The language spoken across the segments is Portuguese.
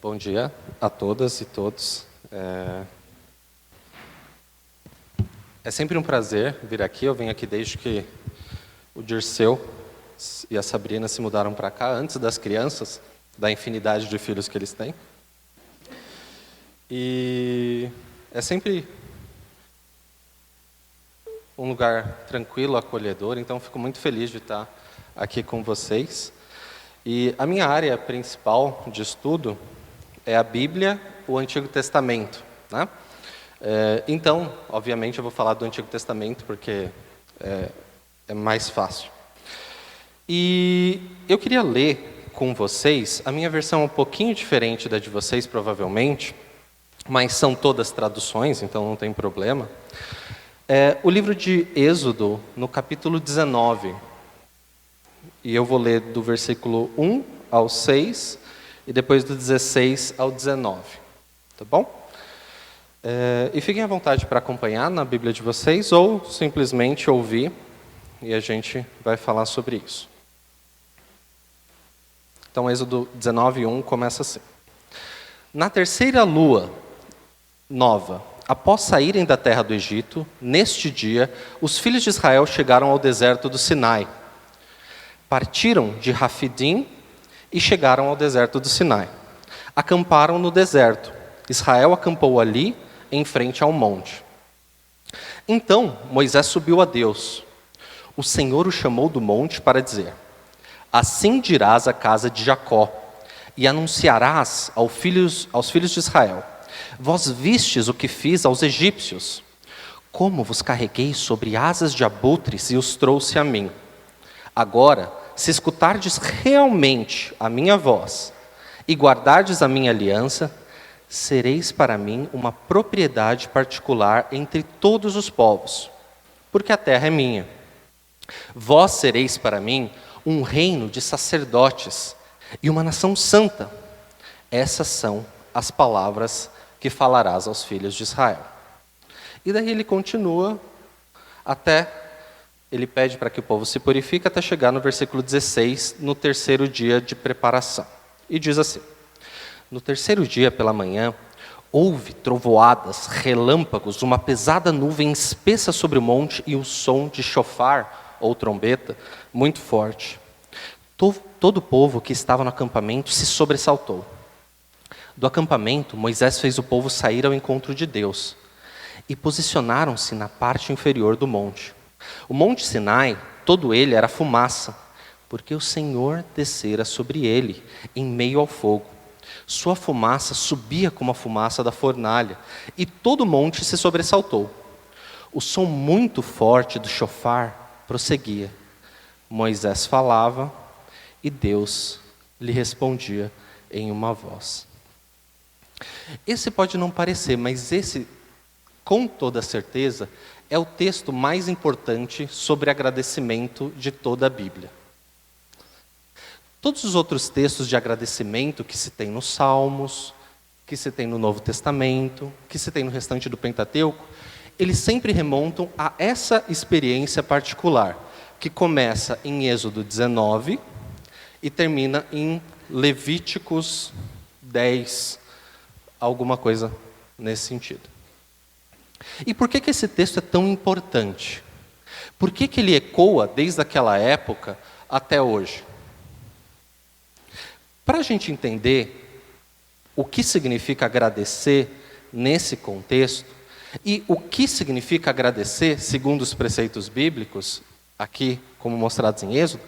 Bom dia a todas e todos. É sempre um prazer vir aqui. Eu venho aqui desde que o Dirceu e a Sabrina se mudaram para cá, antes das crianças, da infinidade de filhos que eles têm. E é sempre um lugar tranquilo, acolhedor, então fico muito feliz de estar aqui com vocês. E a minha área principal de estudo é a Bíblia, o Antigo Testamento, né? Então, obviamente, eu vou falar do Antigo Testamento porque é mais fácil. E eu queria ler com vocês, a minha versão é um pouquinho diferente da de vocês, provavelmente, mas são todas traduções, então não tem problema. O livro de Êxodo, no capítulo 19. E eu vou ler do versículo 1 ao 6 e depois do 16 ao 19. Tá bom? E fiquem à vontade para acompanhar na Bíblia de vocês ou simplesmente ouvir e a gente vai falar sobre isso. Então, Êxodo 19, 1 começa assim. Na terceira lua nova, após saírem da terra do Egito, neste dia, os filhos de Israel chegaram ao deserto do Sinai. Partiram de Rafidim e chegaram ao deserto do Sinai. Acamparam no deserto. Israel acampou ali, em frente ao monte. Então Moisés subiu a Deus. O Senhor o chamou do monte para dizer: assim dirás à casa de Jacó, e anunciarás aos filhos de Israel: vós vistes o que fiz aos egípcios, como vos carreguei sobre asas de abutres e os trouxe a mim. Agora, se escutardes realmente a minha voz e guardardes a minha aliança, sereis para mim uma propriedade particular entre todos os povos, porque a terra é minha. Vós sereis para mim um reino de sacerdotes e uma nação santa. Essas são as palavras que falarás aos filhos de Israel. E daí ele continua até... Ele pede para que o povo se purifique até chegar no versículo 16, no terceiro dia de preparação. E diz assim: no terceiro dia pela manhã, houve trovoadas, relâmpagos, uma pesada nuvem espessa sobre o monte e um som de chofar, ou trombeta, muito forte. Todo o povo que estava no acampamento se sobressaltou. Do acampamento, Moisés fez o povo sair ao encontro de Deus. E posicionaram-se na parte inferior do monte. O monte Sinai, todo ele era fumaça, porque o Senhor descera sobre ele, em meio ao fogo. Sua fumaça subia como a fumaça da fornalha, e todo o monte se sobressaltou. O som muito forte do chofar prosseguia. Moisés falava, e Deus lhe respondia em uma voz. Esse pode não parecer, mas esse, com toda certeza, é o texto mais importante sobre agradecimento de toda a Bíblia. Todos os outros textos de agradecimento que se tem nos Salmos, que se tem no Novo Testamento, que se tem no restante do Pentateuco, eles sempre remontam a essa experiência particular, que começa em Êxodo 19 e termina em Levíticos 10, alguma coisa nesse sentido. E por que esse texto é tão importante? Por que ele ecoa desde aquela época até hoje? Para a gente entender o que significa agradecer nesse contexto, e o que significa agradecer segundo os preceitos bíblicos, aqui como mostrados em Êxodo,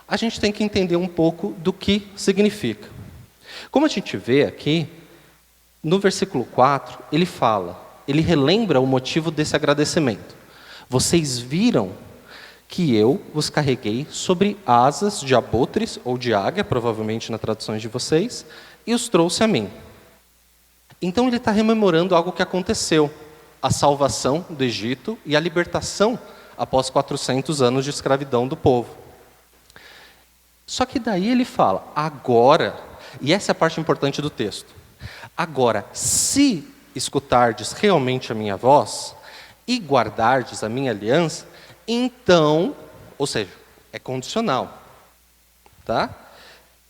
a gente tem que entender um pouco do que significa. Como a gente vê aqui, no versículo 4, ele relembra o motivo desse agradecimento. Vocês viram que eu vos carreguei sobre asas de abutres, ou de águia, provavelmente nas traduções de vocês, e os trouxe a mim. Então ele está rememorando algo que aconteceu, a salvação do Egito e a libertação após 400 anos de escravidão do povo. Só que daí ele fala, agora, e essa é a parte importante do texto, agora, se escutardes realmente a minha voz e guardardes a minha aliança, então, ou seja, é condicional, tá?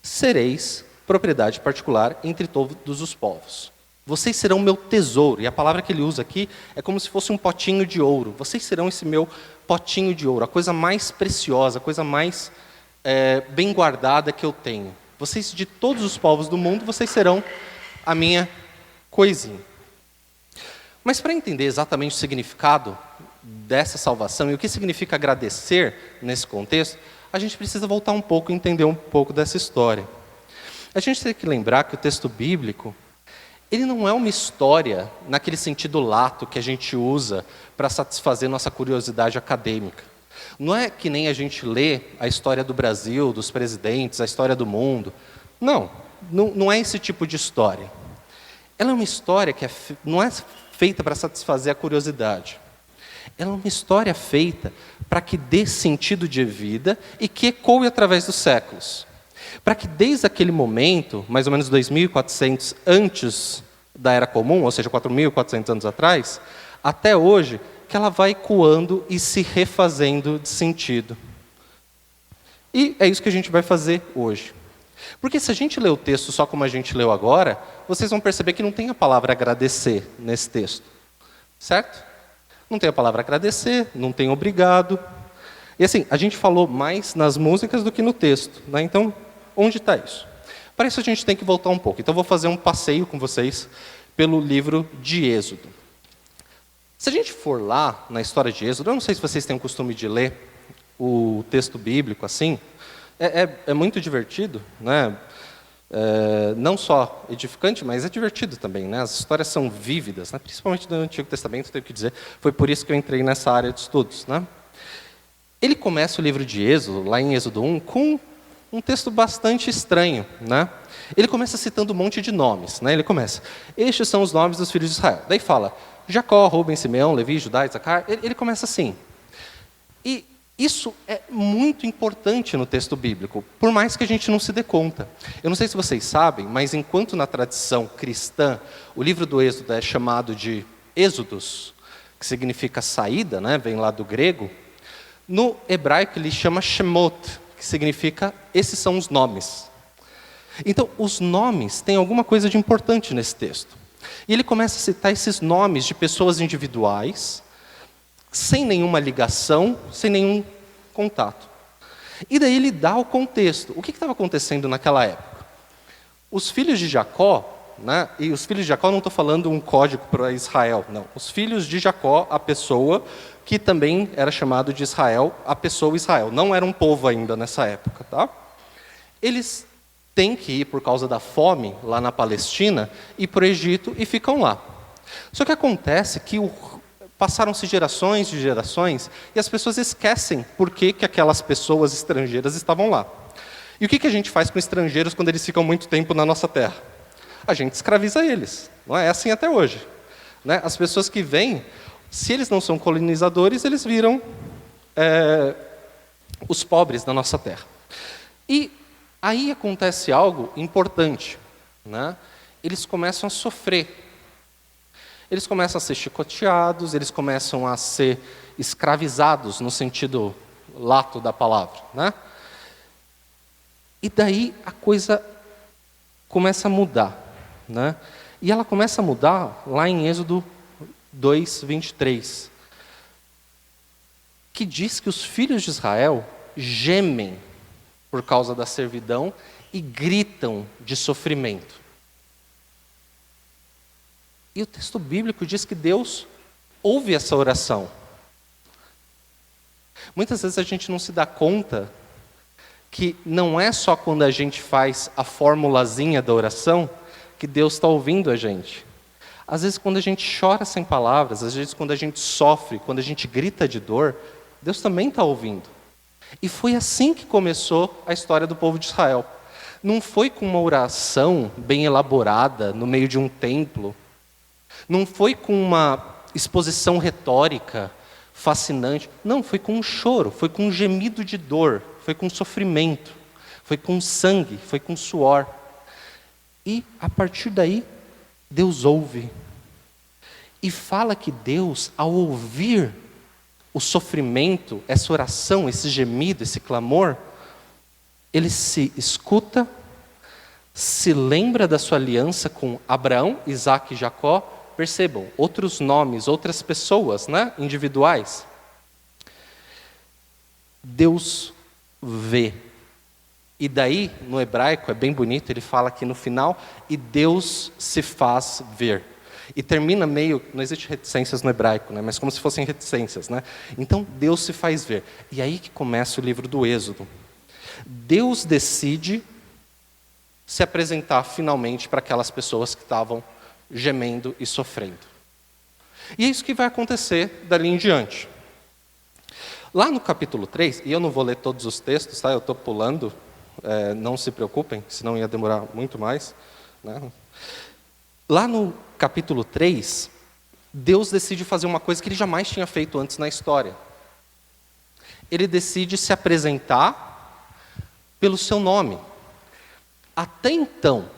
Sereis propriedade particular entre todos os povos. Vocês serão meu tesouro. E a palavra que ele usa aqui é como se fosse um potinho de ouro. Vocês serão esse meu potinho de ouro, a coisa mais preciosa, a coisa mais bem guardada que eu tenho. Vocês, de todos os povos do mundo, vocês serão a minha coisinha. Mas para entender exatamente o significado dessa salvação e o que significa agradecer nesse contexto, a gente precisa voltar um pouco e entender um pouco dessa história. A gente tem que lembrar que o texto bíblico, ele não é uma história naquele sentido lato que a gente usa para satisfazer nossa curiosidade acadêmica. Não é que nem a gente lê a história do Brasil, dos presidentes, a história do mundo. Não é esse tipo de história. Ela é uma história que não é feita para satisfazer a curiosidade. Ela é uma história feita para que dê sentido de vida e que ecoe através dos séculos. Para que desde aquele momento, mais ou menos 2.400 antes da Era Comum, ou seja, 4.400 anos atrás, até hoje, que ela vai ecoando e se refazendo de sentido. E é isso que a gente vai fazer hoje. Porque se a gente ler o texto só como a gente leu agora, vocês vão perceber que não tem a palavra agradecer nesse texto. Certo? Não tem a palavra agradecer, não tem obrigado. E assim, a gente falou mais nas músicas do que no texto, né? Então, onde está isso? Para isso a gente tem que voltar um pouco. Então, eu vou fazer um passeio com vocês pelo livro de Êxodo. Se a gente for lá na história de Êxodo, eu não sei se vocês têm o costume de ler o texto bíblico assim, é muito divertido, né? Não só edificante, mas é divertido também, né? As histórias são vívidas, né? Principalmente do Antigo Testamento, tenho que dizer. Foi por isso que eu entrei nessa área de estudos, né? Ele começa o livro de Êxodo, lá em Êxodo 1, com um texto bastante estranho, né? Ele começa citando um monte de nomes, né? Ele começa, estes são os nomes dos filhos de Israel. Daí fala, Jacó, Rubem, Simeão, Levi, Judá, Issacar. Ele começa assim. E isso é muito importante no texto bíblico, por mais que a gente não se dê conta. Eu não sei se vocês sabem, mas enquanto na tradição cristã, o livro do Êxodo é chamado de Êxodos, que significa saída, né? Vem lá do grego, no hebraico ele chama Shemot, que significa esses são os nomes. Então, os nomes têm alguma coisa de importante nesse texto. E ele começa a citar esses nomes de pessoas individuais, sem nenhuma ligação, sem nenhum contato. E daí ele dá o contexto. O que estava acontecendo naquela época? Os filhos de Jacó, né? E os filhos de Jacó, não estou falando um código para Israel, não. Os filhos de Jacó, a pessoa que também era chamado de Israel, a pessoa Israel. Não era um povo ainda nessa época, tá? Eles têm que ir, por causa da fome, lá na Palestina, ir para o Egito e ficam lá. Só que acontece que passaram-se gerações de gerações e as pessoas esquecem por que aquelas pessoas estrangeiras estavam lá. E o que a gente faz com estrangeiros quando eles ficam muito tempo na nossa terra? A gente escraviza eles. Não é assim até hoje, né? As pessoas que vêm, se eles não são colonizadores, eles viram os pobres da nossa terra. E aí acontece algo importante, né? Eles começam a sofrer. Eles começam a ser chicoteados, eles começam a ser escravizados, no sentido lato da palavra, né? E daí a coisa começa a mudar, né? E ela começa a mudar lá em Êxodo 2, 23, que diz que os filhos de Israel gemem por causa da servidão e gritam de sofrimento. E o texto bíblico diz que Deus ouve essa oração. Muitas vezes a gente não se dá conta que não é só quando a gente faz a formulazinha da oração que Deus está ouvindo a gente. Às vezes quando a gente chora sem palavras, às vezes quando a gente sofre, quando a gente grita de dor, Deus também está ouvindo. E foi assim que começou a história do povo de Israel. Não foi com uma oração bem elaborada no meio de um templo. Não foi com uma exposição retórica fascinante. Não, foi com um choro, foi com um gemido de dor, foi com sofrimento, foi com sangue, foi com suor. E, a partir daí, Deus ouve. E fala que Deus, ao ouvir o sofrimento, essa oração, esse gemido, esse clamor, Ele se escuta, se lembra da sua aliança com Abraão, Isaque e Jacó. Percebam, outros nomes, outras pessoas, né, individuais. Deus vê. E daí, no hebraico, é bem bonito, ele fala aqui no final, e Deus se faz ver. E termina meio, não existe reticências no hebraico, né, mas como se fossem reticências, né? Então, Deus se faz ver. E aí que começa o livro do Êxodo. Deus decide se apresentar finalmente para aquelas pessoas que estavam gemendo e sofrendo. E é isso que vai acontecer dali em diante. Lá no capítulo 3, e eu não vou ler todos os textos, tá? Eu estou pulando, não se preocupem, senão ia demorar muito mais, né? Lá no capítulo 3, Deus decide fazer uma coisa que ele jamais tinha feito antes na história. Ele decide se apresentar pelo seu nome. Até então,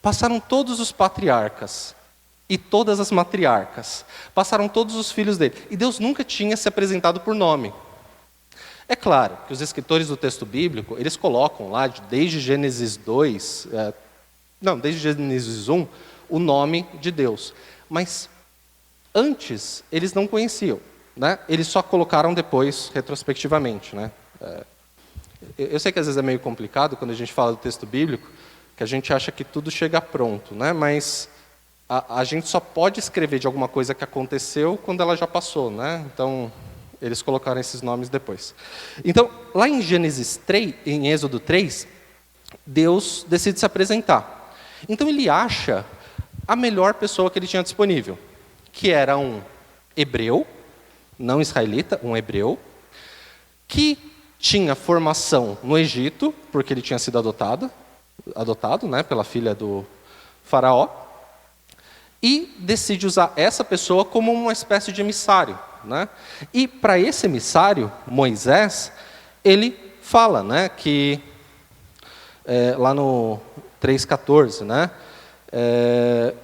passaram todos os patriarcas e todas as matriarcas, passaram todos os filhos dele, e Deus nunca tinha se apresentado por nome. É claro que os escritores do texto bíblico, eles colocam lá, desde Gênesis 2, desde Gênesis 1, o nome de Deus. Mas antes, eles não conheciam, né? Eles só colocaram depois, retrospectivamente, né? Eu sei que às vezes é meio complicado quando a gente fala do texto bíblico, que a gente acha que tudo chega pronto, né? Mas a gente só pode escrever de alguma coisa que aconteceu quando ela já passou, né? Então, eles colocaram esses nomes depois. Então, lá em Gênesis 3, em Êxodo 3, Deus decide se apresentar. Então, ele acha a melhor pessoa que ele tinha disponível, que era um hebreu, não israelita, um hebreu, que tinha formação no Egito, porque ele tinha sido adotado, né, pela filha do faraó, e decide usar essa pessoa como uma espécie de emissário, né? E para esse emissário, Moisés, ele fala, né, que lá no 3,14, né,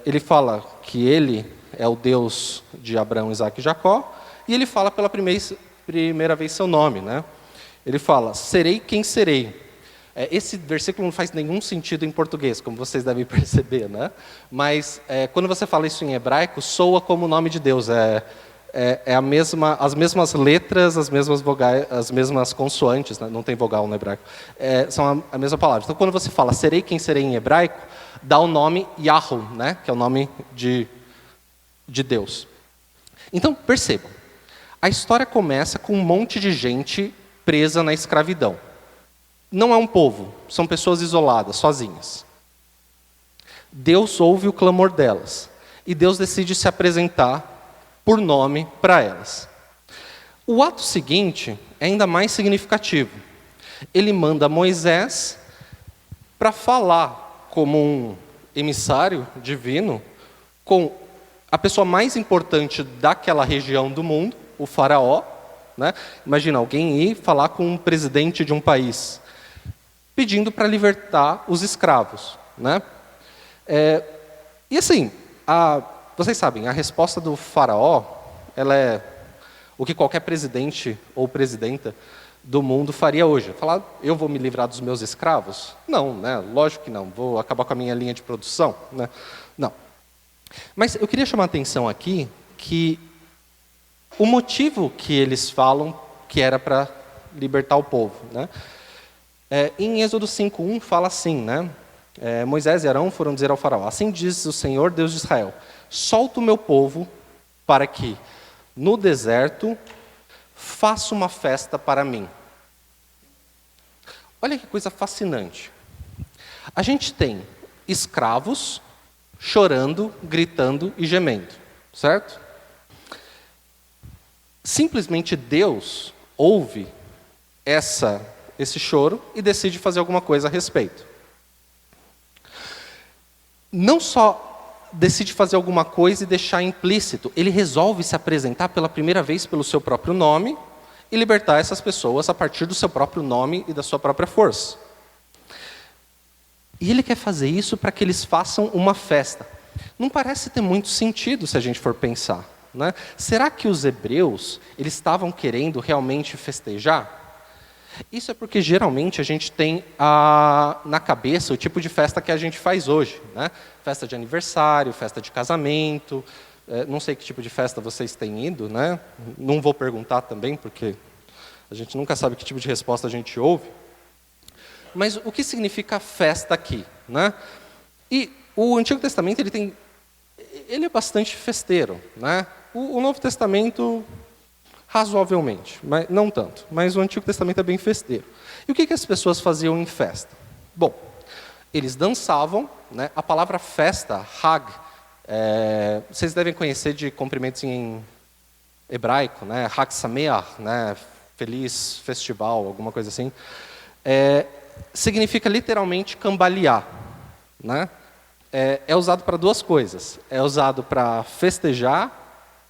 ele fala que ele é o Deus de Abraão, Isaque e Jacó, e ele fala pela primeira vez seu nome, né? Ele fala, serei quem serei. Esse versículo não faz nenhum sentido em português, como vocês devem perceber, né? Mas quando você fala isso em hebraico, soa como o nome de Deus. As mesmas letras, as mesmas vogais, as mesmas consoantes, né? Não tem vogal no hebraico, são a mesma palavra. Então, quando você fala serei quem serei em hebraico, dá o nome Yahweh, né? Que é o nome de Deus. Então, percebam, a história começa com um monte de gente presa na escravidão. Não é um povo, são pessoas isoladas, sozinhas. Deus ouve o clamor delas, e Deus decide se apresentar por nome para elas. O ato seguinte é ainda mais significativo. Ele manda Moisés para falar como um emissário divino com a pessoa mais importante daquela região do mundo, o faraó, né? Imagina alguém ir falar com um presidente de um país, pedindo para libertar os escravos, né? E assim, vocês sabem, a resposta do faraó, ela é o que qualquer presidente ou presidenta do mundo faria hoje. Falar, eu vou me livrar dos meus escravos? Não, né? Lógico que não. Vou acabar com a minha linha de produção, né? Não. Mas eu queria chamar a atenção aqui que o motivo que eles falam que era para libertar o povo, né? Em Êxodo 5:1 fala assim, né? Moisés e Arão foram dizer ao faraó, assim diz o Senhor, Deus de Israel, solta o meu povo para que, no deserto, faça uma festa para mim. Olha que coisa fascinante. A gente tem escravos chorando, gritando e gemendo, certo? Simplesmente Deus ouve esse choro e decide fazer alguma coisa a respeito. Não só decide fazer alguma coisa e deixar implícito, ele resolve se apresentar pela primeira vez pelo seu próprio nome e libertar essas pessoas a partir do seu próprio nome e da sua própria força. E ele quer fazer isso para que eles façam uma festa. Não parece ter muito sentido se a gente for pensar, né? Será que os hebreus eles estavam querendo realmente festejar? Isso é porque, geralmente, a gente tem na cabeça o tipo de festa que a gente faz hoje, né? Festa de aniversário, festa de casamento. Não sei que tipo de festa vocês têm ido, né? Não vou perguntar também, porque a gente nunca sabe que tipo de resposta a gente ouve. Mas o que significa festa aqui, né? E o Antigo Testamento ele é bastante festeiro, né? O Novo Testamento, razoavelmente, mas não tanto. Mas o Antigo Testamento é bem festeiro. E o que as pessoas faziam em festa? Bom, eles dançavam, né? A palavra festa, Hag, vocês devem conhecer de cumprimentos em hebraico, né? Hag Sameach, né? Feliz festival, alguma coisa assim. Significa literalmente cambalear, né? É usado para duas coisas. É usado para festejar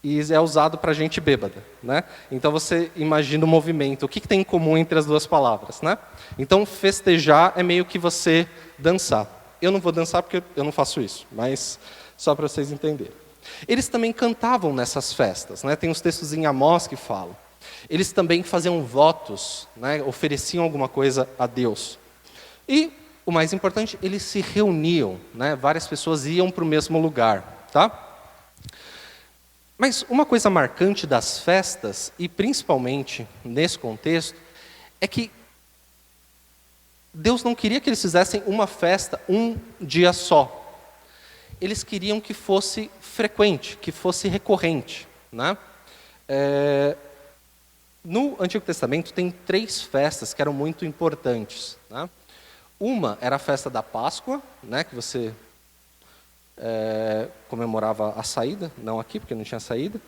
e é usado para gente bêbada, né? Então você imagina o movimento. O que tem em comum entre as duas palavras, né? Então festejar é meio que você dançar. Eu não vou dançar porque eu não faço isso, mas só para vocês entenderem. Eles também cantavam nessas festas, né? Tem uns textos em Amós que falam. Eles também faziam votos, né? Ofereciam alguma coisa a Deus. E o mais importante, eles se reuniam, né? Várias pessoas iam para o mesmo lugar, tá? Mas uma coisa marcante das festas, e principalmente nesse contexto, é que Deus não queria que eles fizessem uma festa um dia só. Eles queriam que fosse frequente, que fosse recorrente, né? No Antigo Testamento tem 3 festas que eram muito importantes, né? Uma era a festa da Páscoa, né, que você comemorava a saída, não aqui, porque não tinha saída,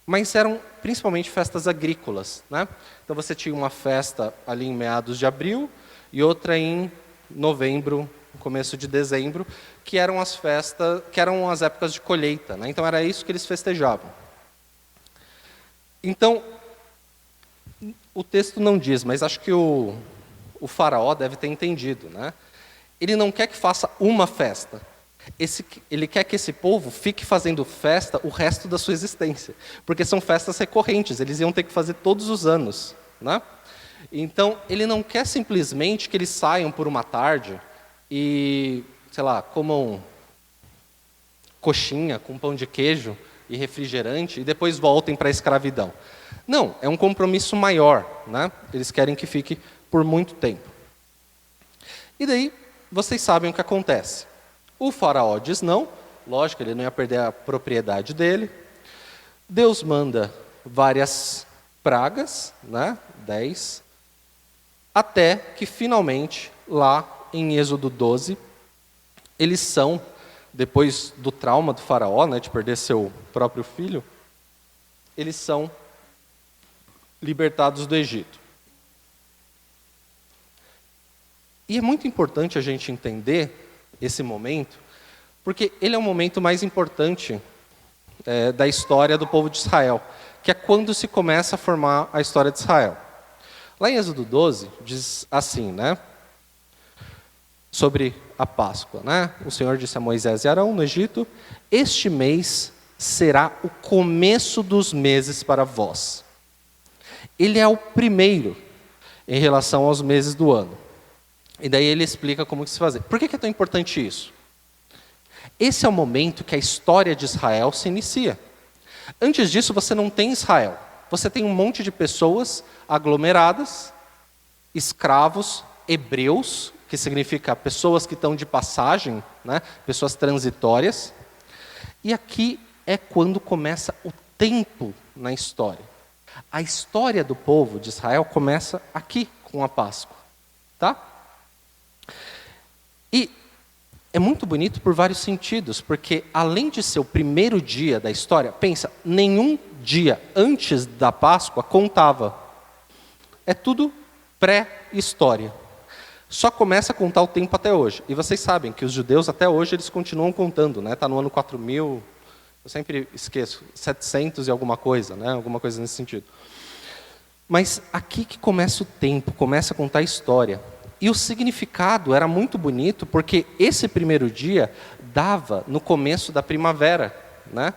mas eram principalmente festas agrícolas, né? Então você tinha uma festa ali em meados de abril e outra em novembro, começo de dezembro, que eram as festas, que eram as épocas de colheita, né? Então era isso que eles festejavam. Então, o texto não diz, mas acho que o faraó deve ter entendido, né? Ele não quer que faça uma festa. Ele quer que esse povo fique fazendo festa o resto da sua existência. Porque são festas recorrentes, eles iam ter que fazer todos os anos, né? Então, ele não quer simplesmente que eles saiam por uma tarde e, sei lá, comam coxinha com pão de queijo e refrigerante e depois voltem para a escravidão. Não, é um compromisso maior, né? Eles querem que fique por muito tempo. E daí, vocês sabem o que acontece. O faraó diz não, lógico, ele não ia perder a propriedade dele. Deus manda várias pragas, né? 10, até que finalmente, lá em Êxodo 12, eles são, depois do trauma do faraó, né, de perder seu próprio filho, eles são libertados do Egito. E é muito importante a gente entender esse momento, porque ele é o momento mais importante da história do povo de Israel, que é quando se começa a formar a história de Israel. Lá em Êxodo 12, diz assim, né? Sobre a Páscoa, né? O Senhor disse a Moisés e Arão no Egito: este mês será o começo dos meses para vós. Ele é o primeiro em relação aos meses do ano. E daí ele explica como que se fazer. Por que é tão importante isso? Esse é o momento que a história de Israel se inicia. Antes disso, você não tem Israel. Você tem um monte de pessoas aglomeradas, escravos, hebreus, que significa pessoas que estão de passagem, né? Pessoas transitórias. E aqui é quando começa o tempo na história. A história do povo de Israel começa aqui, com a Páscoa. Tá? E é muito bonito por vários sentidos, porque além de ser o primeiro dia da história, pensa, nenhum dia antes da Páscoa contava. É tudo pré-história. Só começa a contar o tempo até hoje. E vocês sabem que os judeus até hoje eles continuam contando, né? Está no ano 4000, eu sempre esqueço, 700 e alguma coisa, né? Alguma coisa nesse sentido. Mas aqui que começa o tempo, começa a contar a história. E o significado era muito bonito, porque esse primeiro dia dava no começo da primavera, né?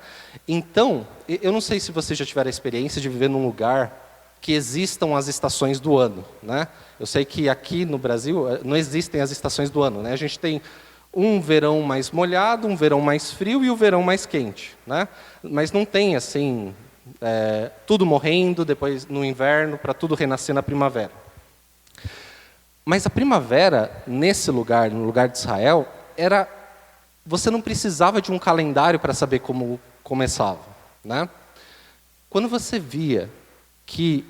Então, eu não sei se vocês já tiveram a experiência de viver num lugar que existam as estações do ano, né? Eu sei que aqui no Brasil não existem as estações do ano, né? A gente tem um verão mais molhado, um verão mais frio e o verão mais quente, né? Mas não tem assim tudo morrendo depois no inverno para tudo renascer na primavera. Mas a primavera nesse lugar, no lugar de Israel, você não precisava de um calendário para saber como começava, né? Quando você via que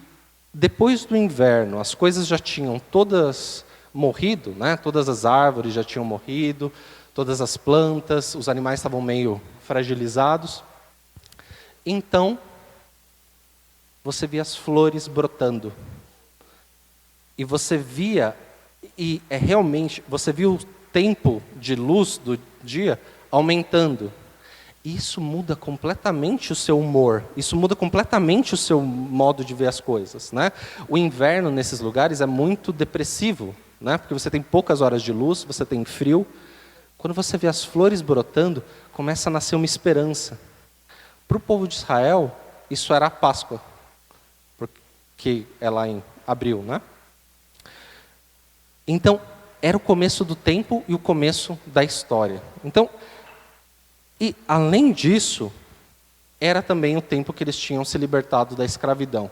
depois do inverno as coisas já tinham todas morrido, né? Todas as árvores já tinham morrido, todas as plantas, os animais estavam meio fragilizados. Então, você via as flores brotando. E você via, você via o tempo de luz do dia aumentando. Isso muda completamente o seu humor, isso muda completamente o seu modo de ver as coisas, né? O inverno nesses lugares é muito depressivo, né? Porque você tem poucas horas de luz, você tem frio. Quando você vê as flores brotando, começa a nascer uma esperança. Para o povo de Israel, isso era a Páscoa, porque é lá em abril, né? Então, era o começo do tempo e o começo da história. Então, e além disso, era também o tempo que eles tinham se libertado da escravidão.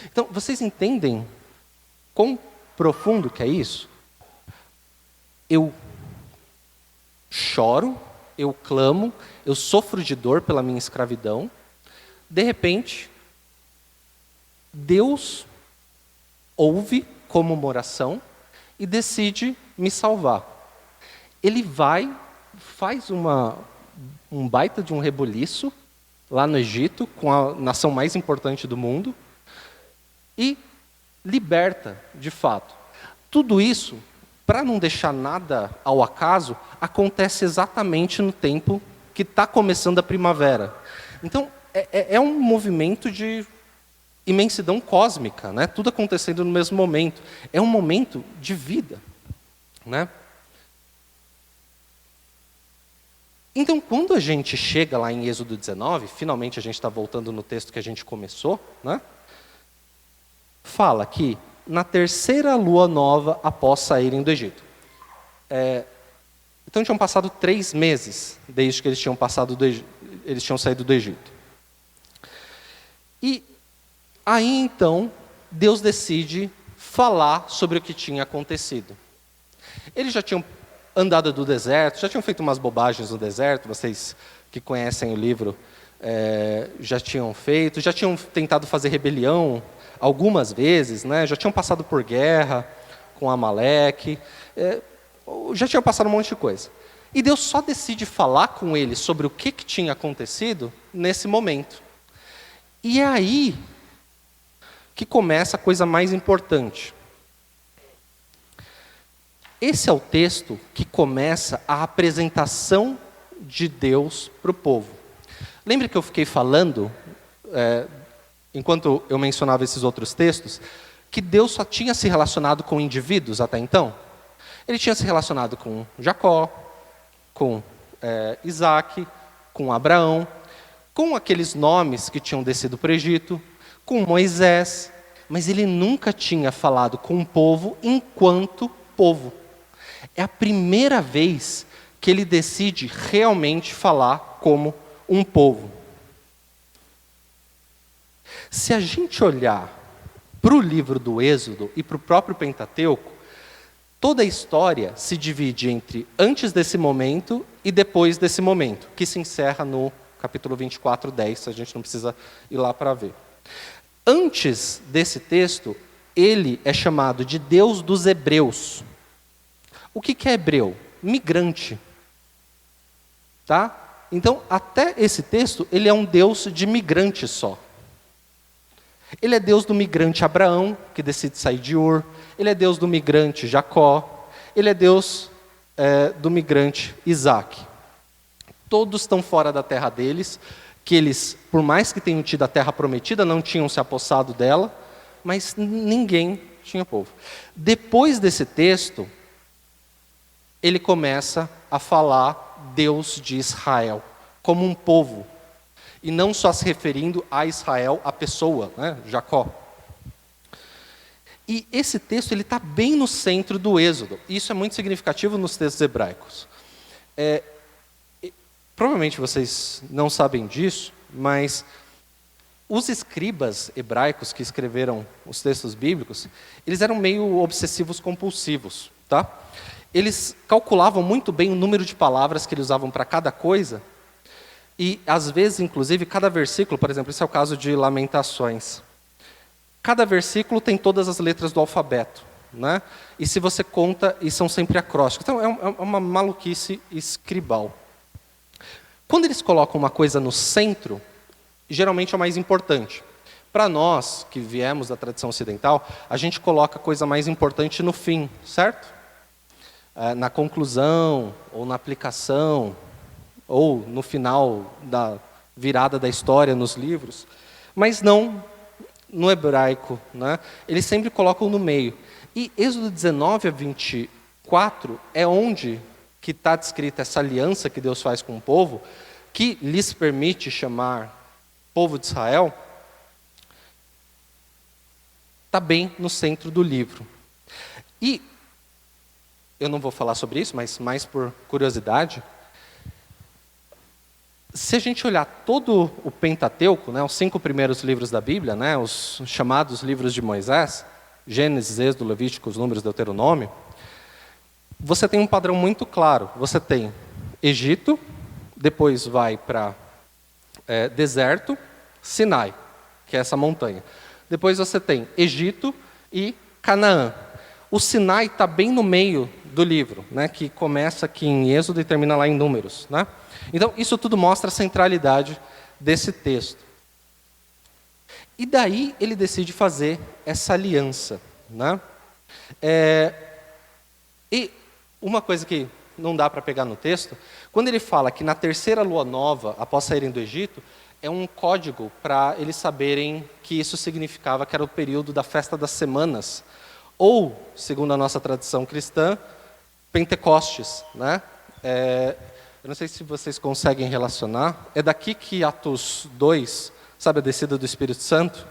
Então, vocês entendem quão profundo que é isso? Eu choro, eu clamo, eu sofro de dor pela minha escravidão. De repente, Deus ouve como uma oração e decide me salvar. Ele faz um baita de um rebuliço lá no Egito, com a nação mais importante do mundo, e liberta, de fato. Tudo isso, para não deixar nada ao acaso, acontece exatamente no tempo que está começando a primavera. Então, é um movimento de imensidão cósmica, né? Tudo acontecendo no mesmo momento. É um momento de vida, né? Então, quando a gente chega lá em Êxodo 19, finalmente a gente está voltando no texto que a gente começou, né? Fala que na terceira lua nova após saírem do Egito. Então, tinham passado 3 meses desde que eles tinham saído do Egito. E aí, então, Deus decide falar sobre o que tinha acontecido. Eles já tinham andado do deserto, já tinham feito umas bobagens no deserto, vocês que conhecem o livro já tinham tentado fazer rebelião algumas vezes, né? Já tinham passado por guerra com Amaleque, já tinham passado um monte de coisa. E Deus só decide falar com eles sobre o que tinha acontecido nesse momento. E é aí que começa a coisa mais importante. Esse é o texto que começa a apresentação de Deus para o povo. Lembra que eu fiquei falando, enquanto eu mencionava esses outros textos, que Deus só tinha se relacionado com indivíduos até então? Ele tinha se relacionado com Jacó, com Isaac, com Abraão, com aqueles nomes que tinham descido para o Egito, com Moisés, mas ele nunca tinha falado com o povo enquanto povo. É a primeira vez que ele decide realmente falar como um povo. Se a gente olhar para o livro do Êxodo e para o próprio Pentateuco, toda a história se divide entre antes desse momento e depois desse momento, que se encerra no capítulo 24, 10, a gente não precisa ir lá para ver. Antes desse texto, ele é chamado de Deus dos Hebreus. O que é hebreu? Migrante. Tá? Então, até esse texto, ele é um Deus de migrante só. Ele é Deus do migrante Abraão, que decide sair de Ur. Ele é Deus do migrante Jacó. Ele é Deus do migrante Isaac. Todos estão fora da terra deles, que eles, por mais que tenham tido a terra prometida, não tinham se apossado dela, mas ninguém tinha povo. Depois desse texto, ele começa a falar Deus de Israel, como um povo. E não só se referindo a Israel, a pessoa, né, Jacó. E esse texto ele está bem no centro do Êxodo. Isso é muito significativo nos textos hebraicos. Provavelmente vocês não sabem disso, mas os escribas hebraicos que escreveram os textos bíblicos, eles eram meio obsessivos compulsivos, tá? Eles calculavam muito bem o número de palavras que eles usavam para cada coisa, e às vezes, inclusive, cada versículo, por exemplo, esse é o caso de Lamentações. Cada versículo tem todas as letras do alfabeto, né? E se você conta, e são sempre acrósticos. Então, é uma maluquice escribal. Quando eles colocam uma coisa no centro, geralmente é o mais importante. Para nós, que viemos da tradição ocidental, a gente coloca a coisa mais importante no fim, certo? Na conclusão, ou na aplicação, ou no final da virada da história nos livros. Mas não no hebraico, né? Eles sempre colocam no meio. E Êxodo 19 a 24 é onde que está descrita essa aliança que Deus faz com o povo, que lhes permite chamar povo de Israel, está bem no centro do livro. E eu não vou falar sobre isso, mas mais por curiosidade, se a gente olhar todo o Pentateuco, né, os 5 primeiros livros da Bíblia, né, os chamados livros de Moisés, Gênesis, Êxodo, Levítico, Números, Deuteronômio, você tem um padrão muito claro. Você tem Egito, depois vai para deserto, Sinai, que é essa montanha. Depois você tem Egito e Canaã. O Sinai está bem no meio do livro, né, que começa aqui em Êxodo e termina lá em Números, né? Então, isso tudo mostra a centralidade desse texto. E daí ele decide fazer essa aliança, né? E uma coisa que não dá para pegar no texto, quando ele fala que na terceira lua nova, após saírem do Egito, é um código para eles saberem que isso significava que era o período da festa das semanas, ou, segundo a nossa tradição cristã, Pentecostes, né? Eu não sei se vocês conseguem relacionar. É daqui que Atos 2, sabe a descida do Espírito Santo?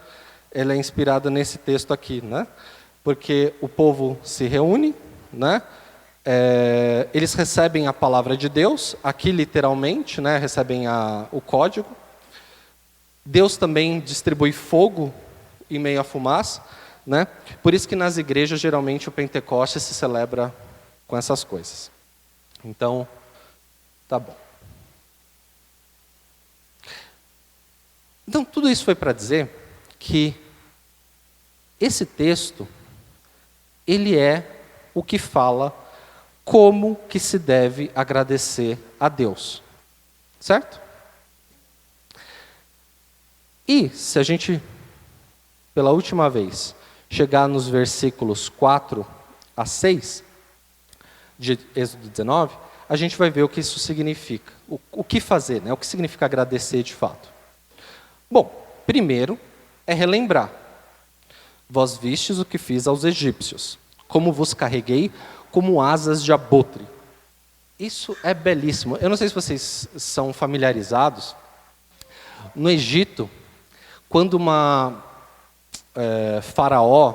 Ela é inspirada nesse texto aqui, né? Porque o povo se reúne, né? Eles recebem a palavra de Deus, aqui literalmente, né? Recebem o código. Deus também distribui fogo em meio à fumaça, né? Por isso que nas igrejas, geralmente, o Pentecostes se celebra com essas coisas. Então, tá bom. Então, tudo isso foi para dizer que esse texto, ele é o que fala como que se deve agradecer a Deus. Certo? E, se a gente, pela última vez, chegar nos versículos 4 a 6, de Êxodo 19, a gente vai ver o que isso significa. O que fazer, né? O que significa agradecer de fato. Bom, primeiro é relembrar. Vós vistes o que fiz aos egípcios, como vos carreguei como asas de abutre. Isso é belíssimo. Eu não sei se vocês são familiarizados. No Egito, quando uma faraó,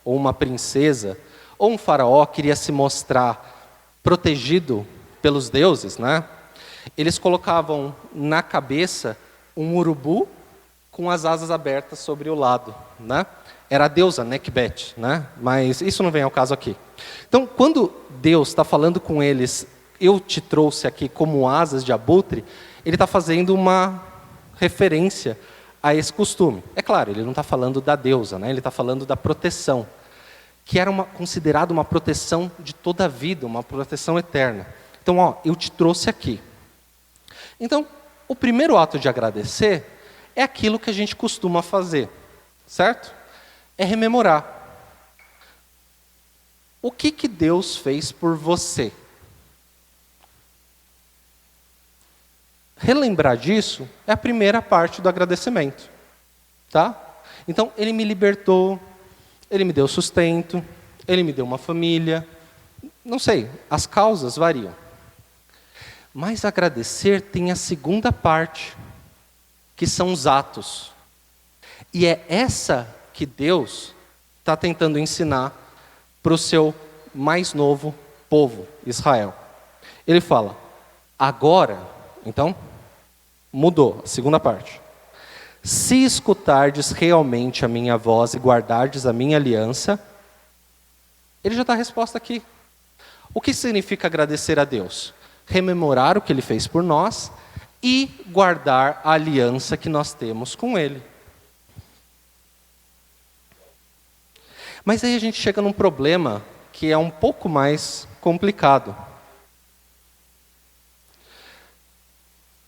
ou uma princesa, ou um faraó queria se mostrar protegido pelos deuses, né? Eles colocavam na cabeça um urubu com as asas abertas sobre o lado, né? Era a deusa Nekhbet, né? Mas isso não vem ao caso aqui. Então, quando Deus está falando com eles, eu te trouxe aqui como asas de abutre, ele está fazendo uma referência a esse costume. É claro, ele não está falando da deusa, né? Ele está falando da proteção, que era considerada uma proteção de toda a vida, uma proteção eterna. Então, ó, eu te trouxe aqui. Então, o primeiro ato de agradecer é aquilo que a gente costuma fazer, certo? É rememorar. O que Deus fez por você? Relembrar disso é a primeira parte do agradecimento, tá? Então, ele me libertou, ele me deu sustento, ele me deu uma família, não sei, as causas variam. Mas agradecer tem a segunda parte, que são os atos. E é essa que Deus está tentando ensinar para o seu mais novo povo, Israel. Ele fala, agora, então, mudou, a segunda parte. Se escutardes realmente a minha voz e guardardes a minha aliança, ele já dá a resposta aqui. O que significa agradecer a Deus? Rememorar o que Ele fez por nós e guardar a aliança que nós temos com Ele. Mas aí a gente chega num problema que é um pouco mais complicado.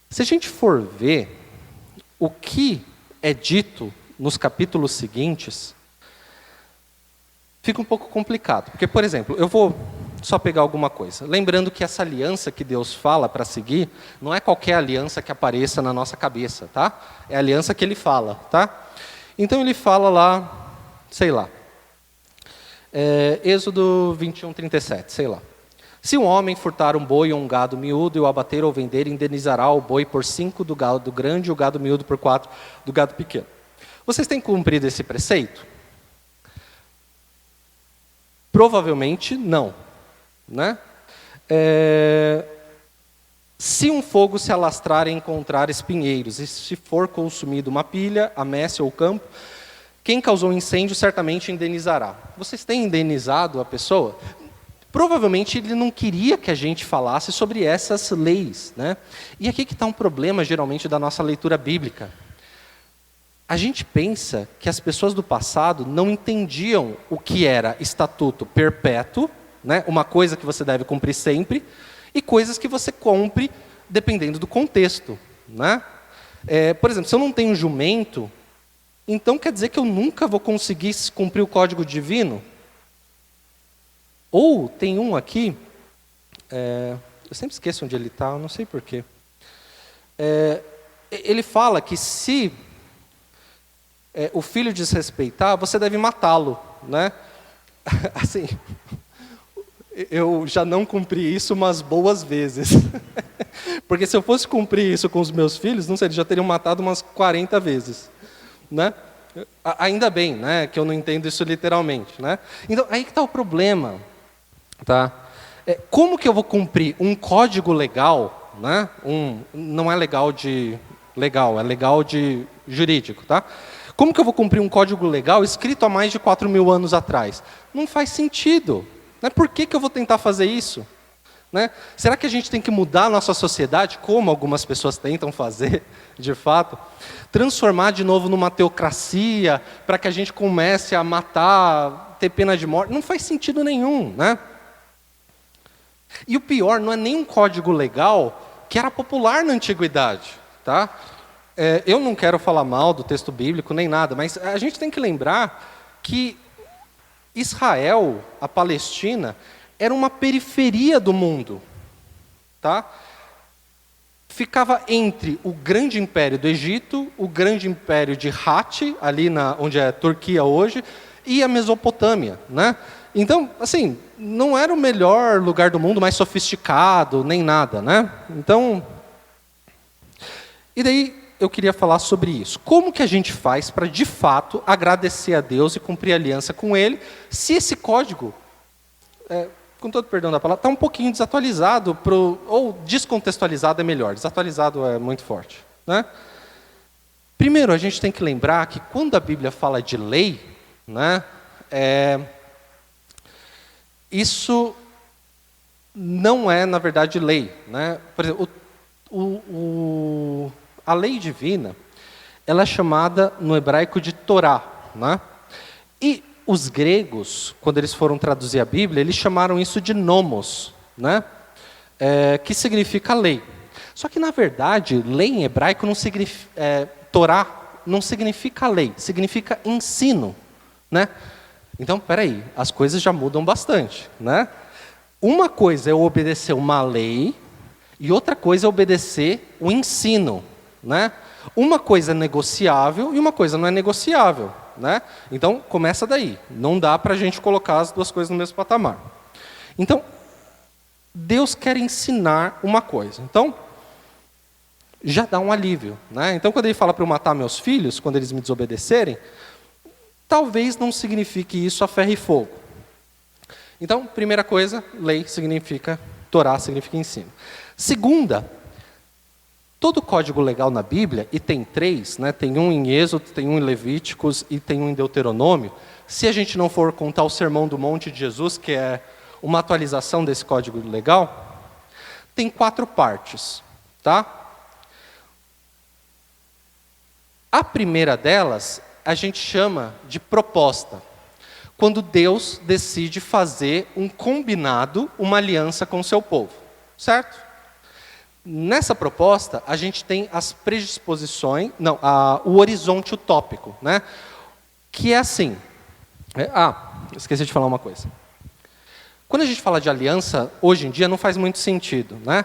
Se a gente for ver o que é dito nos capítulos seguintes, fica um pouco complicado. Porque, por exemplo, eu vou só pegar alguma coisa. Lembrando que essa aliança que Deus fala para seguir, não é qualquer aliança que apareça na nossa cabeça, tá? É a aliança que Ele fala, tá? Então Ele fala lá, sei lá, Êxodo 21, 37, sei lá. Se um homem furtar um boi ou um gado miúdo e o abater ou vender, indenizará o boi por 5 do gado grande e o gado miúdo por 4 do gado pequeno. Vocês têm cumprido esse preceito? Provavelmente não, né? Se um fogo se alastrar e encontrar espinheiros, e se for consumido uma pilha, a messe ou o campo, quem causou o incêndio certamente indenizará. Vocês têm indenizado a pessoa? Provavelmente ele não queria que a gente falasse sobre essas leis, né? E aqui que está um problema, geralmente, da nossa leitura bíblica. A gente pensa que as pessoas do passado não entendiam o que era estatuto perpétuo, né? Uma coisa que você deve cumprir sempre, e coisas que você cumpre dependendo do contexto, né? Por exemplo, se eu não tenho jumento, então quer dizer que eu nunca vou conseguir cumprir o código divino? Ou tem um aqui, eu sempre esqueço onde ele está, eu não sei porquê. Ele fala que se o filho desrespeitar, você deve matá-lo, né? Assim, eu já não cumpri isso umas boas vezes. Porque se eu fosse cumprir isso com os meus filhos, não sei, eles já teriam matado umas 40 vezes. Né? Ainda bem, né, que eu não entendo isso literalmente. Né? Então, aí que está o problema. Tá? Como que eu vou cumprir um código legal, né? Não é legal de legal, é legal de jurídico. Tá? Como que eu vou cumprir um código legal escrito há mais de 4.000 anos atrás? Não faz sentido. Né? Por que eu vou tentar fazer isso? Né? Será que a gente tem que mudar a nossa sociedade, como algumas pessoas tentam fazer, de fato? Transformar de novo numa teocracia, para que a gente comece a matar, ter pena de morte? Não faz sentido nenhum. Né? E o pior, não é nem um código legal que era popular na antiguidade. Tá? Eu não quero falar mal do texto bíblico, nem nada, mas a gente tem que lembrar que Israel, a Palestina, era uma periferia do mundo. Tá? Ficava entre o grande império do Egito, o grande império de Hatti, ali onde é a Turquia hoje, e a Mesopotâmia. Né? Então, assim, não era o melhor lugar do mundo, mais sofisticado, nem nada. Né? Então, e daí eu queria falar sobre isso. Como que a gente faz para, de fato, agradecer a Deus e cumprir aliança com Ele, se esse código, com todo perdão da palavra, está um pouquinho desatualizado, ou descontextualizado é melhor, desatualizado é muito forte. Né? Primeiro, a gente tem que lembrar que quando a Bíblia fala de lei, né, isso não é, na verdade, lei. Né? Por exemplo, a lei divina, ela é chamada no hebraico de Torá. Né? E os gregos, quando eles foram traduzir a Bíblia, eles chamaram isso de nomos, né? Que significa lei. Só que, na verdade, lei em hebraico não significa... Torá não significa lei, significa ensino. Né? Então, peraí, as coisas já mudam bastante. Né? Uma coisa é eu obedecer uma lei, e outra coisa é obedecer o ensino. Né? Uma coisa é negociável e uma coisa não é negociável. Né? Então, começa daí. Não dá para a gente colocar as duas coisas no mesmo patamar. Então, Deus quer ensinar uma coisa. Então, já dá um alívio. Né? Então, quando Ele fala para eu matar meus filhos, quando eles me desobedecerem, talvez não signifique isso a ferro e fogo. Então, primeira coisa, lei significa, Torá significa ensino. Segunda, todo código legal na Bíblia, e tem 3, né, tem um em Êxodo, tem um em Levíticos e tem um em Deuteronômio. Se a gente não for contar o Sermão do Monte de Jesus, que é uma atualização desse código legal, tem 4 partes, tá? A primeira delas, a gente chama de proposta. Quando Deus decide fazer um combinado, uma aliança com o seu povo, certo? Nessa proposta, a gente tem as predisposições, o horizonte utópico, né? Que é assim. Esqueci de falar uma coisa. Quando a gente fala de aliança, hoje em dia não faz muito sentido, né?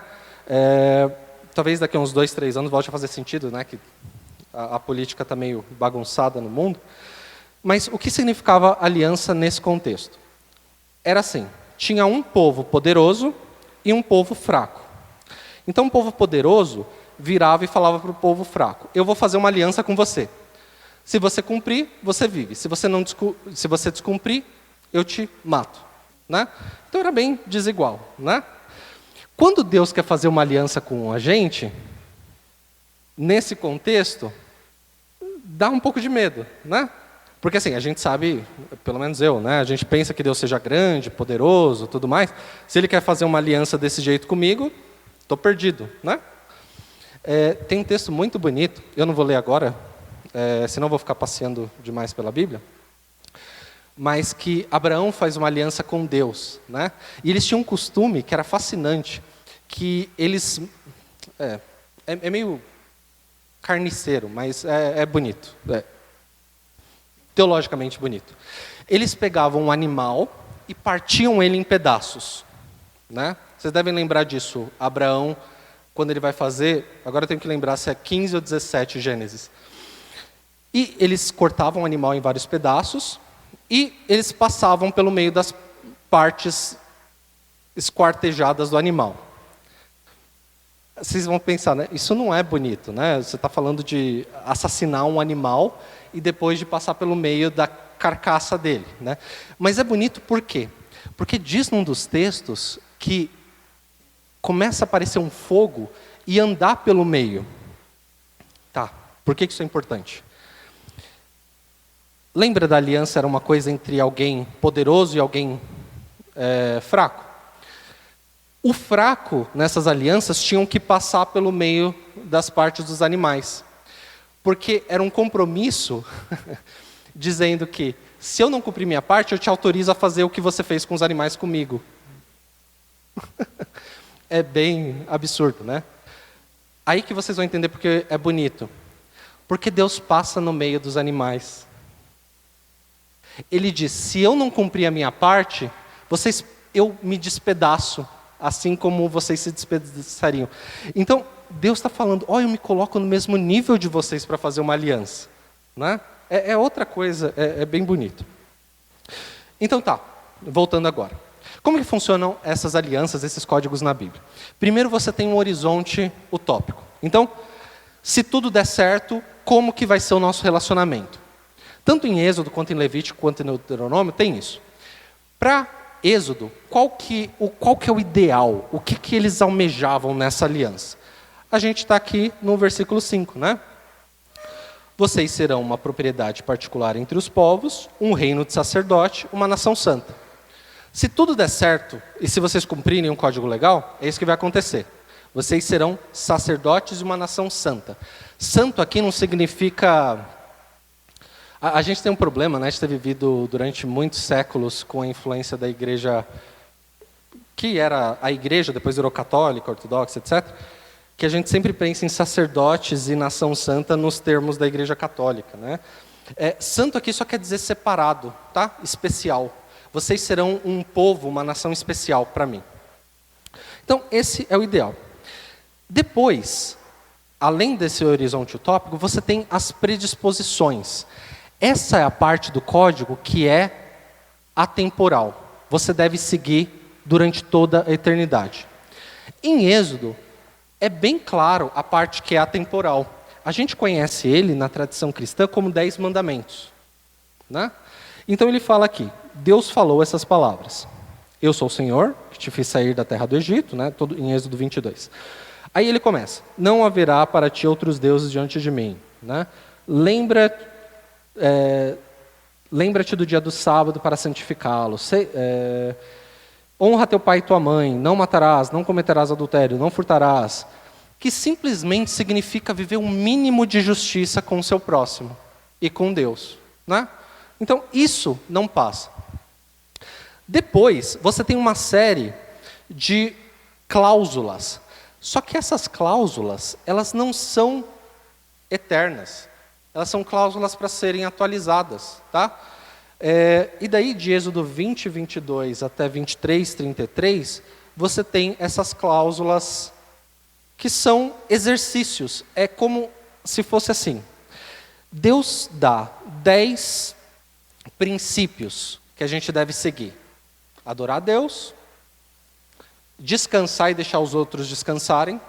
Talvez daqui a uns 2, 3 anos volte a fazer sentido, né? Que a política está meio bagunçada no mundo. Mas o que significava aliança nesse contexto? Era assim, tinha um povo poderoso e um povo fraco. Então, o povo poderoso virava e falava para o povo fraco: eu vou fazer uma aliança com você. Se você cumprir, você vive. Se você descumprir, eu te mato. Né? Então, era bem desigual. Né? Quando Deus quer fazer uma aliança com a gente, nesse contexto, dá um pouco de medo. Né? Porque assim, a gente sabe, pelo menos eu, né? A gente pensa que Deus seja grande, poderoso, tudo mais. Se Ele quer fazer uma aliança desse jeito comigo, estou perdido, né? Tem um texto muito bonito, eu não vou ler agora, senão vou ficar passeando demais pela Bíblia, mas que Abraão faz uma aliança com Deus, né? E eles tinham um costume que era fascinante, que eles... É meio carniceiro, mas é bonito, teologicamente bonito. Eles pegavam um animal e partiam ele em pedaços, né? Vocês devem lembrar disso. Abraão, quando ele vai fazer, agora eu tenho que lembrar se é 15 ou 17 Gênesis. E eles cortavam o animal em vários pedaços e eles passavam pelo meio das partes esquartejadas do animal. Vocês vão pensar, né? Isso não é bonito, né? Você está falando de assassinar um animal e depois de passar pelo meio da carcaça dele, né? Mas é bonito por quê? Porque diz num dos textos que começa a aparecer um fogo e andar pelo meio. Tá, por que isso é importante? Lembra da aliança era uma coisa entre alguém poderoso e alguém fraco? O fraco, nessas alianças, tinham que passar pelo meio das partes dos animais. Porque era um compromisso dizendo que, se eu não cumprir minha parte, eu te autorizo a fazer o que você fez com os animais comigo. É bem absurdo, né? Aí que vocês vão entender porque é bonito. Porque Deus passa no meio dos animais. Ele diz, se eu não cumprir a minha parte, eu me despedaço, assim como vocês se despedaçariam. Então, Deus está falando, eu me coloco no mesmo nível de vocês para fazer uma aliança. Né? É outra coisa, é bem bonito. Então tá, voltando agora. Como que funcionam essas alianças, esses códigos na Bíblia? Primeiro você tem um horizonte utópico. Então, se tudo der certo, como que vai ser o nosso relacionamento? Tanto em Êxodo, quanto em Levítico, quanto em Deuteronômio, tem isso. Para Êxodo, qual que é o ideal? O que eles almejavam nessa aliança? A gente está aqui no versículo 5, né? Vocês serão uma propriedade particular entre os povos, um reino de sacerdote, uma nação santa. Se tudo der certo, e se vocês cumprirem um código legal, é isso que vai acontecer. Vocês serão sacerdotes de uma nação santa. Santo aqui não significa... A gente tem um problema, né, de ter vivido durante muitos séculos com a influência da igreja, que era a igreja, depois virou católica, ortodoxa, etc., que a gente sempre pensa em sacerdotes e nação santa nos termos da igreja católica. Né? Santo aqui só quer dizer separado, tá? Especial. Vocês serão um povo, uma nação especial para mim. Então, esse é o ideal. Depois, além desse horizonte utópico, você tem as predisposições. Essa é a parte do código que é atemporal. Você deve seguir durante toda a eternidade. Em Êxodo, é bem claro a parte que é atemporal. A gente conhece ele, na tradição cristã, como 10 mandamentos. né? Então ele fala aqui, Deus falou essas palavras. Eu sou o Senhor, que te fiz sair da terra do Egito, né? Todo, em Êxodo 22. Aí ele começa, não haverá para ti outros deuses diante de mim, né? Lembra-te do dia do sábado para santificá-lo. Honra teu pai e tua mãe, não matarás, não cometerás adultério, não furtarás. Que simplesmente significa viver um mínimo de justiça com o seu próximo e com Deus, né? Então, isso não passa. Depois, você tem uma série de cláusulas. Só que essas cláusulas, elas não são eternas. Elas são cláusulas para serem atualizadas, tá? E daí, de Êxodo 20, 22 até 23, 33, você tem essas cláusulas que são exercícios. É como se fosse assim. Deus dá 10 princípios que a gente deve seguir. Adorar a Deus, descansar e deixar os outros descansarem,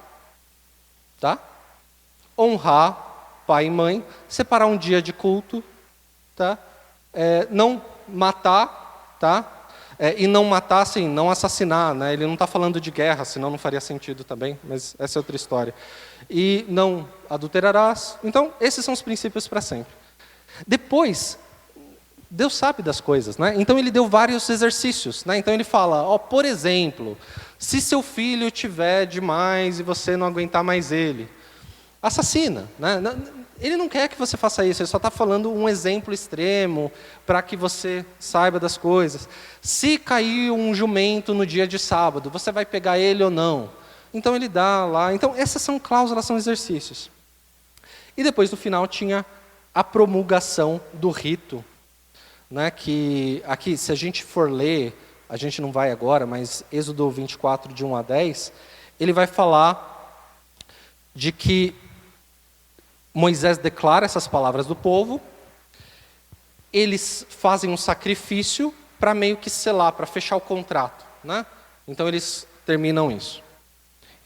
tá? Honrar pai e mãe, separar um dia de culto, tá? Não matar, tá? E não matar, assim, não assassinar, né? Ele não está falando de guerra, senão não faria sentido também, mas essa é outra história. E não adulterarás. Então, esses são os princípios para sempre. Depois, Deus sabe das coisas, né? Então ele deu vários exercícios, né? Então ele fala, por exemplo, se seu filho tiver demais e você não aguentar mais ele, assassina, né? Ele não quer que você faça isso, ele só está falando um exemplo extremo para que você saiba das coisas. Se cair um jumento no dia de sábado, você vai pegar ele ou não? Então ele dá lá. Então essas são cláusulas, são exercícios. E depois no final tinha a promulgação do rito, né, que aqui, se a gente for ler, a gente não vai agora, mas Êxodo 24, de 1 a 10, ele vai falar de que Moisés declara essas palavras do povo, eles fazem um sacrifício para meio que selar, para fechar o contrato, né? Então eles terminam isso.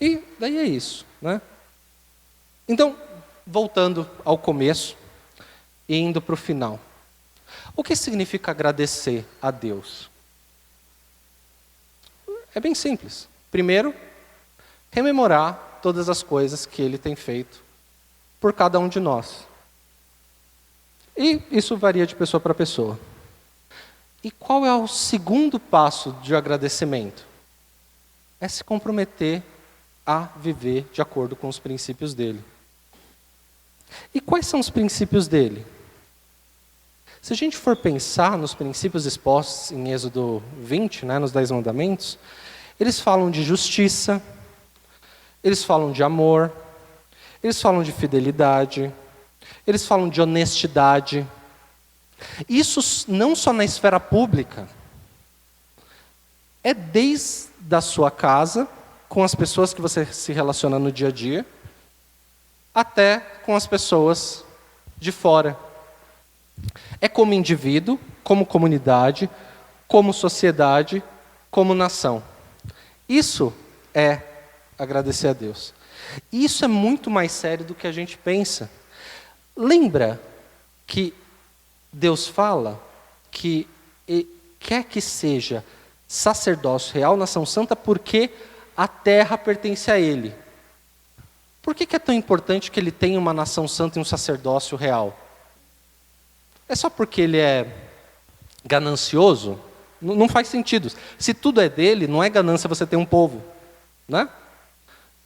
E daí é isso, né? Então, voltando ao começo e indo para o final. O que significa agradecer a Deus? É bem simples. Primeiro, rememorar todas as coisas que Ele tem feito por cada um de nós. E isso varia de pessoa para pessoa. E qual é o segundo passo de agradecimento? É se comprometer a viver de acordo com os princípios dele. E quais são os princípios dele? Se a gente for pensar nos princípios expostos em Êxodo 20, né, nos 10 mandamentos, eles falam de justiça, eles falam de amor, eles falam de fidelidade, eles falam de honestidade. Isso não só na esfera pública, é desde a sua casa, com as pessoas que você se relaciona no dia a dia, até com as pessoas de fora. É como indivíduo, como comunidade, como sociedade, como nação. Isso é agradecer a Deus. Isso é muito mais sério do que a gente pensa. Lembra que Deus fala que quer que seja sacerdócio real, nação santa, porque a terra pertence a Ele. Por que é tão importante que Ele tenha uma nação santa e um sacerdócio real? É só porque ele é ganancioso? Não faz sentido. Se tudo é dele, não é ganância você ter um povo, né?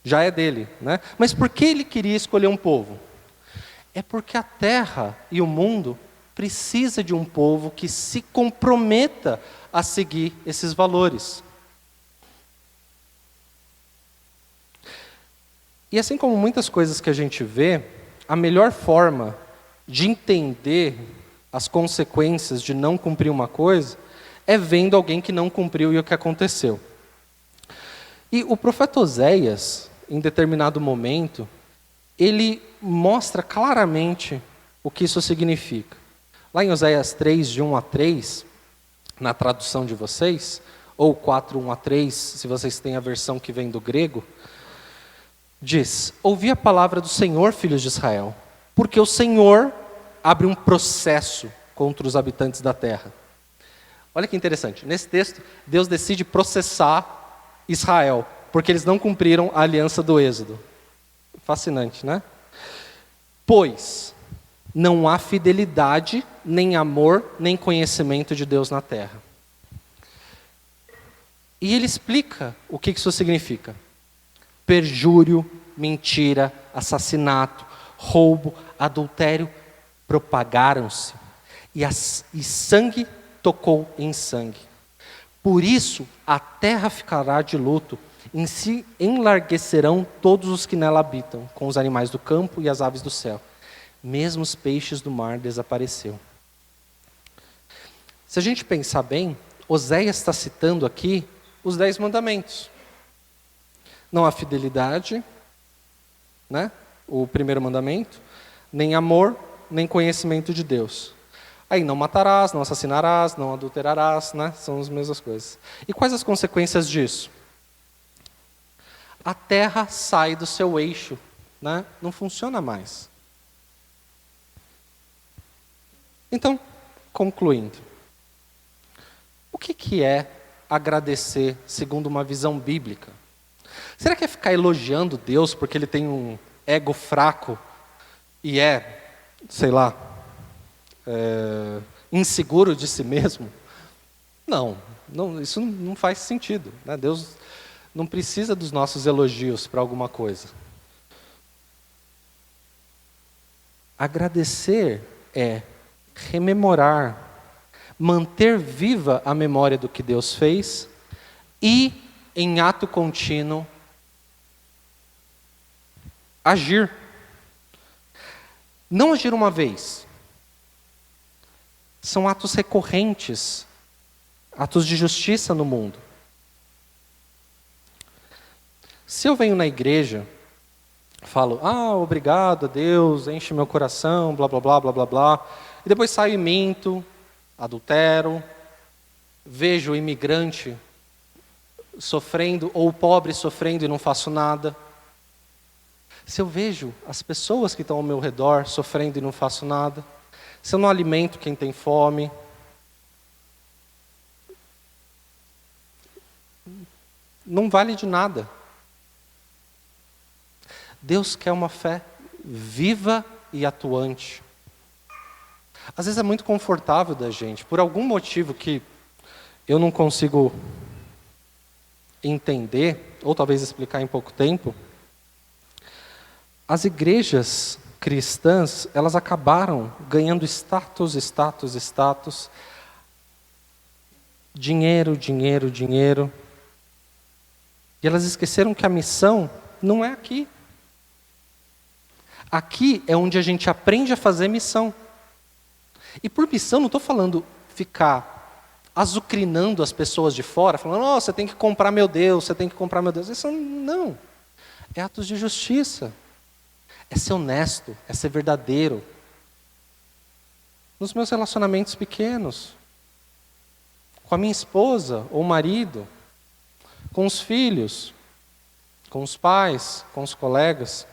Já é dele, né? Mas por que ele queria escolher um povo? É porque a terra e o mundo precisa de um povo que se comprometa a seguir esses valores. E assim como muitas coisas que a gente vê, a melhor forma de entender as consequências de não cumprir uma coisa é vendo alguém que não cumpriu e o que aconteceu. E o profeta Oséias, em determinado momento, ele mostra claramente o que isso significa. Lá em Oséias 3, de 1 a 3, na tradução de vocês, ou 4, 1 a 3, se vocês têm a versão que vem do grego, diz: ouvi a palavra do Senhor, filhos de Israel, porque o Senhor abre um processo contra os habitantes da terra. Olha que interessante, nesse texto, Deus decide processar Israel, porque eles não cumpriram a aliança do Êxodo. Fascinante, né? Pois não há fidelidade, nem amor, nem conhecimento de Deus na terra. E ele explica o que isso significa. Perjúrio, mentira, assassinato, roubo, adultério propagaram-se, e sangue tocou em sangue. Por isso a terra ficará de luto, em si enlarguecerão todos os que nela habitam, com os animais do campo e as aves do céu. Mesmo os peixes do mar desapareceram. Se a gente pensar bem, Oséias está citando aqui os 10 mandamentos. Não há fidelidade, né? O primeiro mandamento, nem amor, nem conhecimento de Deus. Aí, não matarás, não assassinarás, não adulterarás, né? São as mesmas coisas. E quais as consequências disso? A terra sai do seu eixo, né? Não funciona mais. Então, concluindo, o que é agradecer segundo uma visão bíblica? Será que é ficar elogiando Deus porque ele tem um ego fraco e sei lá, inseguro de si mesmo? Não, isso não faz sentido, né? Deus não precisa dos nossos elogios para alguma coisa. Agradecer é rememorar, manter viva a memória do que Deus fez e, em ato contínuo, agir. Não agir uma vez. São atos recorrentes, atos de justiça no mundo. Se eu venho na igreja, falo, obrigado a Deus, enche meu coração, blá, blá, blá, blá, blá, blá, e depois saio e minto, adultero, vejo o imigrante sofrendo, ou o pobre sofrendo e não faço nada. Se eu vejo as pessoas que estão ao meu redor sofrendo e não faço nada, se eu não alimento quem tem fome, não vale de nada. Deus quer uma fé viva e atuante. Às vezes é muito confortável da gente, por algum motivo que eu não consigo entender, ou talvez explicar em pouco tempo, as igrejas cristãs, elas acabaram ganhando status, dinheiro, dinheiro, dinheiro. E elas esqueceram que a missão não é aqui. Aqui é onde a gente aprende a fazer missão. E por missão não estou falando ficar azucrinando as pessoas de fora, falando, você tem que comprar meu Deus, você tem que comprar meu Deus. Isso não. É atos de justiça. É ser honesto, é ser verdadeiro. Nos meus relacionamentos pequenos, com a minha esposa ou marido, com os filhos, com os pais, com os colegas.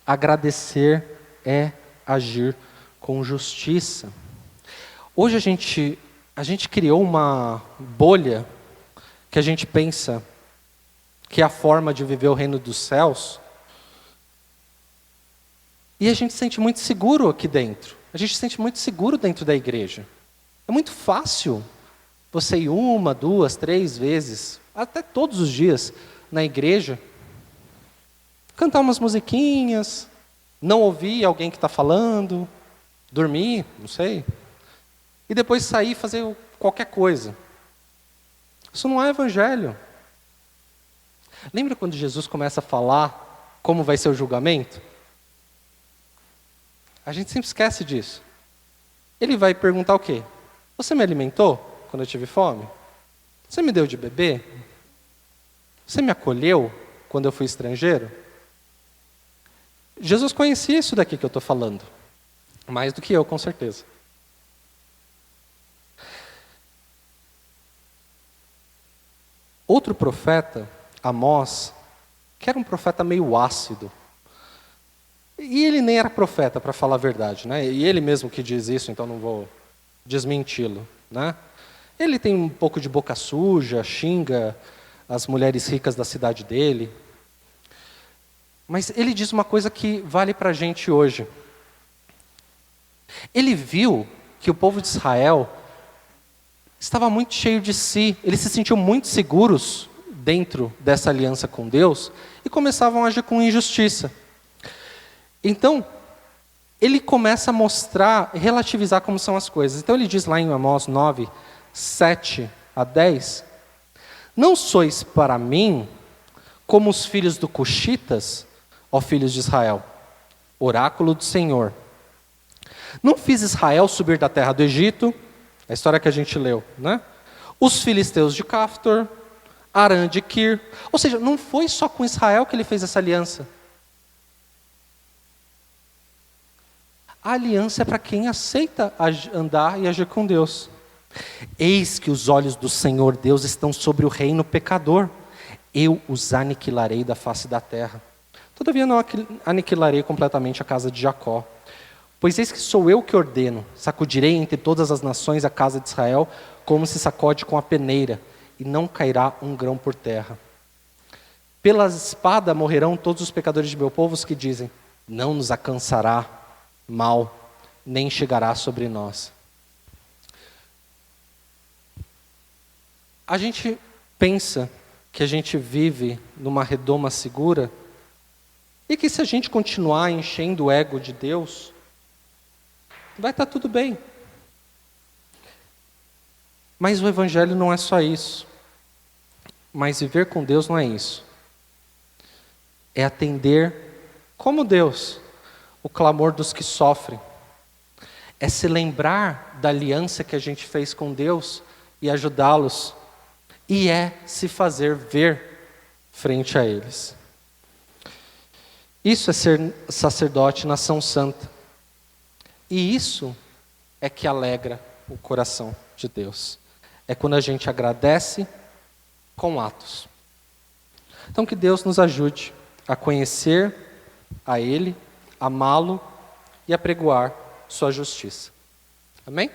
Agradecer é agir com justiça. Hoje a gente criou uma bolha que a gente pensa que é a forma de viver o reino dos céus. E a gente se sente muito seguro aqui dentro. A gente se sente muito seguro dentro da igreja. É muito fácil você ir 1, 2, 3 vezes, até todos os dias, na igreja, cantar umas musiquinhas, não ouvir alguém que está falando, dormir, não sei, e depois sair e fazer qualquer coisa. Isso não é evangelho. Lembra quando Jesus começa a falar como vai ser o julgamento? A gente sempre esquece disso. Ele vai perguntar o quê? Você me alimentou quando eu tive fome? Você me deu de beber? Você me acolheu quando eu fui estrangeiro? Jesus conhecia isso daqui que eu estou falando. Mais do que eu, com certeza. Outro profeta, Amós, que era um profeta meio ácido. E ele nem era profeta, para falar a verdade, né? E ele mesmo que diz isso, então não vou desmenti-lo, né? Ele tem um pouco de boca suja, xinga as mulheres ricas da cidade dele. Mas ele diz uma coisa que vale para a gente hoje. Ele viu que o povo de Israel estava muito cheio de si, eles se sentiam muito seguros dentro dessa aliança com Deus e começavam a agir com injustiça. Então, ele começa a mostrar, relativizar como são as coisas. Então ele diz lá em Amós 9, 7 a 10, não sois para mim como os filhos do Cuxitas, ó filhos de Israel, oráculo do Senhor. Não fiz Israel subir da terra do Egito, a história que a gente leu, né? Os filisteus de Caftor, Arã de Quir. Ou seja, não foi só com Israel que ele fez essa aliança. A aliança é para quem aceita andar e agir com Deus. Eis que os olhos do Senhor Deus estão sobre o reino pecador. Eu os aniquilarei da face da terra. Todavia não aniquilarei completamente a casa de Jacó. Pois eis que sou eu que ordeno, sacudirei entre todas as nações a casa de Israel, como se sacode com a peneira, e não cairá um grão por terra. Pela espada morrerão todos os pecadores de meu povo, os que dizem, não nos alcançará mal, nem chegará sobre nós. A gente pensa que a gente vive numa redoma segura, e que se a gente continuar enchendo o ego de Deus, vai estar tudo bem. Mas o Evangelho não é só isso. Mas viver com Deus não é isso. É atender, como Deus, o clamor dos que sofrem. É se lembrar da aliança que a gente fez com Deus e ajudá-los. E é se fazer ver frente a eles. Isso é ser sacerdote, nação santa. E isso é que alegra o coração de Deus. É quando a gente agradece com atos. Então que Deus nos ajude a conhecer a Ele, amá-lo e apregoar sua justiça. Amém?